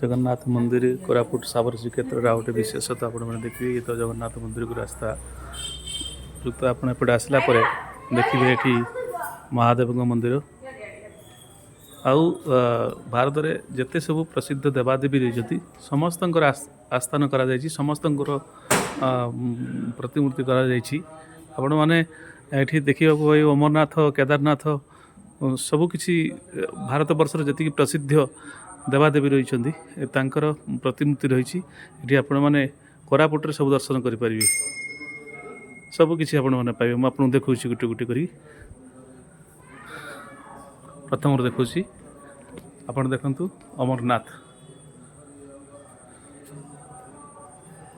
जगन्नाथ मंदिर कोरापुट साबर श्रीक्षेत्र आ गए विशेषता आप देखिए ये तो जगन्नाथ मंदिर को रास्ता जो तो आपटे आसला देखिए ये महादेव मंदिर आउ भारत में जिते सब प्रसिद्ध देवादेवी रही समस्त आस्थान करा समस्त प्रतिमूर्ति आपण मैंने ये देखा अमरनाथ केदारनाथ सबकि भारत वर्षर जी प्रसिद्ध देवादेवी रही प्रतिमूर्ति रही आपण मैंने कोरापुट सब दर्शन करें सबकि आपने पाइबे मुझे देखा गोटे गोटे कर प्रथम देखा आपड़ देखु अमरनाथ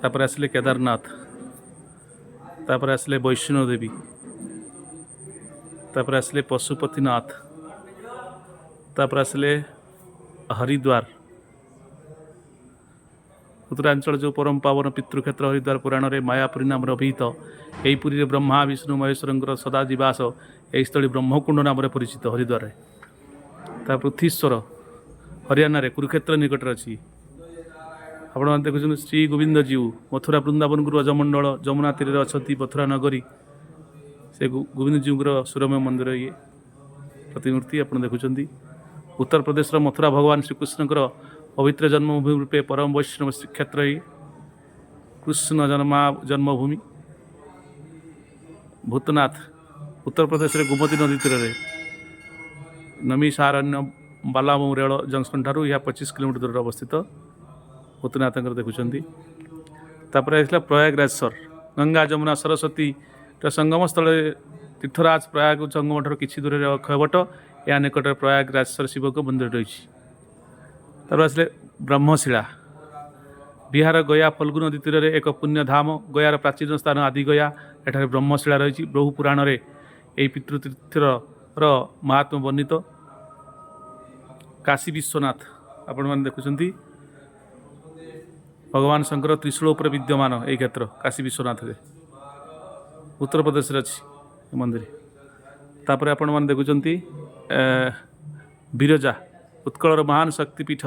तापर आसिले केदारनाथ तापर आसिले वैष्णो देवी तापर आसिले पशुपतिनाथ तापर आसिले हरिद्वार उत्तरांचल जो परम पावन पितृक्षेत्र हरिद्वार पुराण में मायापुरी नाम अभिहित यही पुरी ब्रह्मा विष्णु महेश्वर सदाजीवास यही स्थली ब्रह्मकुंड नाम परिचित हरिद्वार पृथ्वीश्वर हरियाणा रे कुरुक्षेत्र निकट अच्छी आपण देखुं श्री गोविंद जीव मथुरा वृंदावन गुरु अजमंडल जमुना तीर अच्छा मथुरा नगरी से गोविंद जीवर सुरम्य मंदिर ये प्रतिमूर्ति आप देखुं उत्तर प्रदेश मथुरा भगवान श्रीकृष्ण पवित्र जन्मभूमि रूपे परम वैष्णव श्रीक्षेत्र ही कृष्ण जन्मभूमि भूतनाथ उत्तर प्रदेश में गोमती नदी तीर नमीसारण्य बालामऊ रेल जंक्शन ठारू यह 25 किलोमीटर दूर अवस्थित भूतनाथ तापर आसला प्रयागराजेश्वर गंगा जमुना सरस्वती संगम स्थल तीर्थराज प्रयाग संगम ठार किसी दूर अक्षयवट या निकट प्रयागराजेश्वर शिव को मंदिर रही आसले ब्रह्मशिला बिहार गया फल्गु नदी तीर एक पुण्यधाम गयार प्राचीन स्थान आदि गया एठारे ब्रह्मशिला रही बहु पुराण में यही पितृतीर्थर महात्मा वर्णित काशी विश्वनाथ आपण मैंने देखुं भगवान शंकर त्रिशूल उपर विद्यमान यही क्षेत्र काशी विश्वनाथ उत्तर प्रदेश अच्छी मंदिर तापर आपण मैंने देखुं बिरजा उत्कलर महान शक्तिपीठ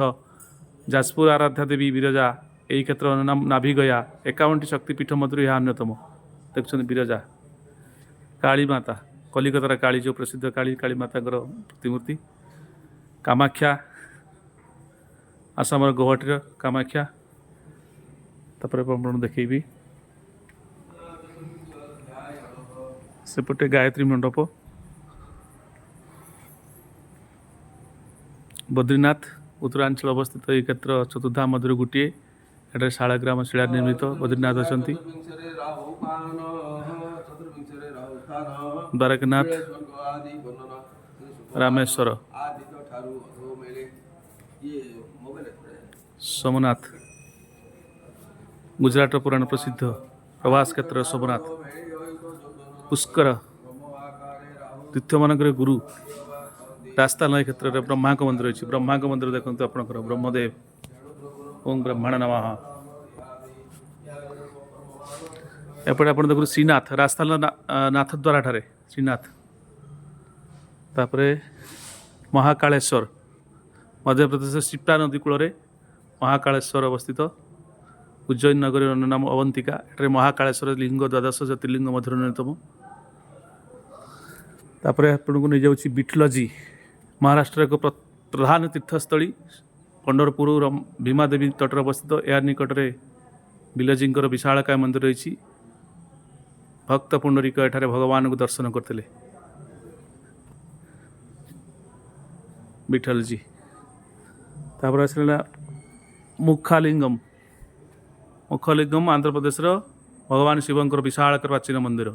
जाजपुर आराध्या देवी बिरजा यही क्षेत्र नाभि गया 51 शक्तिपीठ मध्य यह अन्यतम देखुं बिरजा कालीमाता कलिकतार काली जो प्रसिद्ध काली काली माता प्रतिमूर्ति कामाख्या आसाम गुवाहाटी कामाख्या तापर देखेबी सेपटे गायत्री मंडप बद्रीनाथ उत्तरांचल अवस्थित ये क्षेत्र चतुर्धाम मध्य गोटे एटे शालाग्राम शिला निर्मित बद्रीनाथ अच्छा द्वारकानाथ रामेश्वर सोमनाथ गुजरात पुराण प्रसिद्ध प्रवास क्षेत्र सोमनाथ पुष्कर तीर्थ मानक गुरु रास्ता नय क्षेत्र में ब्रह्मा मंदिर अच्छी ब्रह्मा मंदिर देखते आपंकर ब्रह्मदेव ओम ब्रह्मण नमः एपटे आप देखो श्रीनाथ रास्ता नाथ द्वारा ठारे श्रीनाथ तापरे महाकालेश्वर मध्य प्रदेश शिप्रा नदी कूल महाकालेश्वर अवस्थित उज्जैन नगरी नाम अवंतिका एटे महाकालेश्वर लिंग द्वादश ज्योतिर्लिंग मध्य अन्यतम तापर आपको नहीं जाऊँगी बिठलजी महाराष्ट्र एक प्रधान तीर्थस्थली पंढरपुर भीमादेवी तट अवस्थित या निकट में बिलजींकर विशालकाय मंदिर रही भक्त पुंडरीक एठारे भगवान को दर्शन करते बिठलजी तापर आसला मुखालिंगम आंध्र प्रदेश भगवान शिवंकर विशाल प्राचीन मंदिर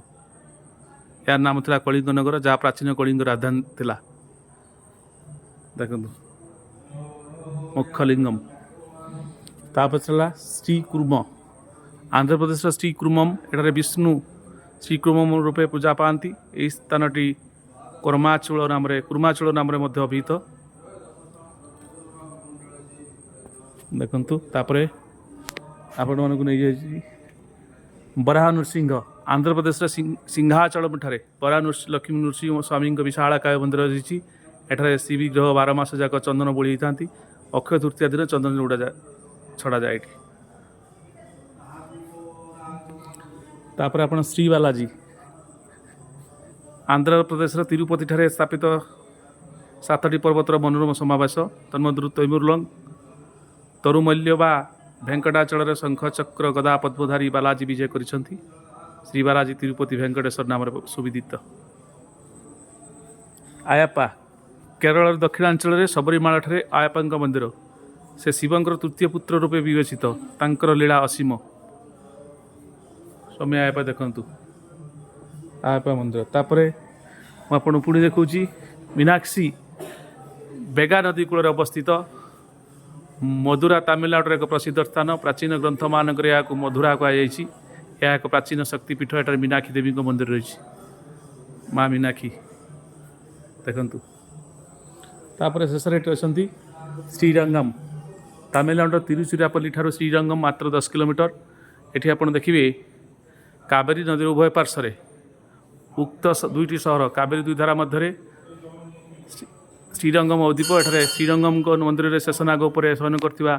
यार नाम था कलिंग नगर जहाँ प्राचीन कलिंग राजधानी थिला देखो मुखलिंगम तापर चला श्रीकुर्म आंध्र प्रदेश श्रीकुर्मम एठारे विष्णु श्रीकुर्मम रूपे पूजा पाती यही स्थानटी कुर्माचूल नाम अभिहित देखु तापर आपण मानक नहीं जाइए बराह नृसिंह आंध्र प्रदेश सिंहाचल ठारे बराह लक्ष्मी नृसिंह स्वामी विशालकाय मंदिर रही एठारे श्री विग्रह 12 मास जाक चंदन बोली था ଅକ୍ଷୟ ତୃତୀୟା ଦିନ ଚନ୍ଦନ ଛଡ଼ାଯାଏ ଏଠି। ତାପରେ ଆପଣ ଶ୍ରୀ ବାଲାଜୀ ଆନ୍ଧ୍ରପ୍ରଦେଶର ତିରୁପତିଠାରେ ସ୍ଥାପିତ 7ଟି ପର୍ବତର ମନୋରମ ସମାବେଶ ତନ୍ମଧ୍ୟରୁ ତୈମୁରଲଙ୍ଗ ତରୁମଲ୍ୟ ବା ଭେଙ୍କଟାଚଳରେ ଶଙ୍ଖ ଚକ୍ର ଗଦା ପଦ୍ମଧାରୀ ବାଲାଜୀ ବିଜୟ କରିଛନ୍ତି। ଶ୍ରୀ ବାଲାଜୀ ତିରୁପତି ଭେଙ୍କଟେଶ୍ୱର ନାମରେ ସୁବିଦିତ। ଆୟାପ୍ପା କେରଳର ଦକ୍ଷିଣାଞ୍ଚଳରେ ଶବରୀମାଳାଠାରେ ଆୟାପ୍ପାଙ୍କ ମନ୍ଦିର। ସେ ଶିବଙ୍କର ତୃତୀୟ ପୁତ୍ର ରୂପେ ବିବେଚିତ। ତାଙ୍କର ଲୀଳା ଅସୀମ। ସ୍ୱାମୀ ଆୟାପ୍ପା ଦେଖନ୍ତୁ ଆୟାପ୍ପା ମନ୍ଦିର। ତାପରେ ମୁଁ ଆପଣଙ୍କୁ ପୁଣି ଦେଖାଉଛି ମୀନାକ୍ଷୀ ବେଗା ନଦୀ କୂଳରେ ଅବସ୍ଥିତ ମଦୁରା ତାମିଲନାଡୁର ଏକ ପ୍ରସିଦ୍ଧ ସ୍ଥାନ। ପ୍ରାଚୀନ ଗ୍ରନ୍ଥମାନଙ୍କରେ ଏହାକୁ ମଧୁରା କୁହାଯାଇଛି। ଏହା ଏକ ପ୍ରାଚୀନ ଶକ୍ତିପୀଠ। ଏଠାରେ ମୀନାକ୍ଷୀ ଦେବୀଙ୍କ ମନ୍ଦିର ରହିଛି। ମା ମୀନାକ୍ଷୀ ଦେଖନ୍ତୁ। ତାପରେ ଶେଷରେ ଏଠି ଅଛନ୍ତି ଶ୍ରୀରଙ୍ଗମ୍। ତାମିଲନାଡୁର ତିରୁଚିରାପଲ୍ଲୀ ଠାରୁ ଶ୍ରୀରଙ୍ଗମ୍ ମାତ୍ର 10 କିଲୋମିଟର। ଏଠି ଆପଣ ଦେଖିବେ କାବେରୀ ନଦୀର ଉଭୟ ପାର୍ଶ୍ୱରେ ଉକ୍ତ ଦୁଇଟି ସହର କାବେରୀ ଦୁଇ ଧାରା ମଧ୍ୟରେ ଶ୍ରୀରଙ୍ଗମ୍ ଦ୍ୱୀପ। ଏଠାରେ ଶ୍ରୀରଙ୍ଗମ୍ଙ୍କ ମନ୍ଦିରରେ ଶେଷନାଗ ଉପରେ ଶୟନ କରିଥିବା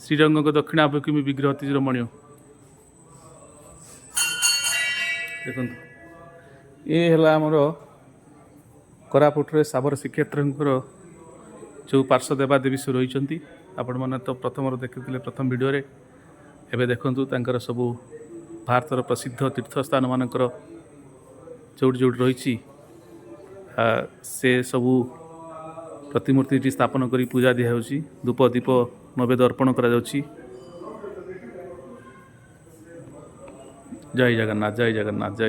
ଶ୍ରୀରଙ୍ଗଙ୍କ ଦକ୍ଷିଣାଭିମୁଖୀ ବିଗ୍ରହ ଅତି ରମଣୀୟ। ଦେଖନ୍ତୁ ଏ ହେଲା ଆମର କୋରାପୁଟରେ ଶାବର ଶ୍ରୀକ୍ଷେତ୍ରଙ୍କର ଯେଉଁ ପାର୍ଶ୍ୱ ଦେବାଦେବୀ ସେ ରହିଛନ୍ତି। ଆପଣମାନେ ତ ପ୍ରଥମରୁ ଦେଖିଥିଲେ ପ୍ରଥମ ଭିଡ଼ିଓରେ। ଏବେ ଦେଖନ୍ତୁ ତାଙ୍କର ସବୁ ଭାରତର ପ୍ରସିଦ୍ଧ ତୀର୍ଥସ୍ଥାନମାନଙ୍କର ଯେଉଁଠି ଯେଉଁଠି ରହିଛି ସେ ସବୁ ପ୍ରତିମୂର୍ତ୍ତିଟି ସ୍ଥାପନ କରି ପୂଜା ଦିଆହେଉଛି। ଧୂପ ଦୀପ ନୈବେଦ୍ୟ ଅର୍ପଣ କରାଯାଉଛି। ଜୟ ଜଗନ୍ନାଥ ଜୟ ଜଗନ୍ନାଥ ଜୟ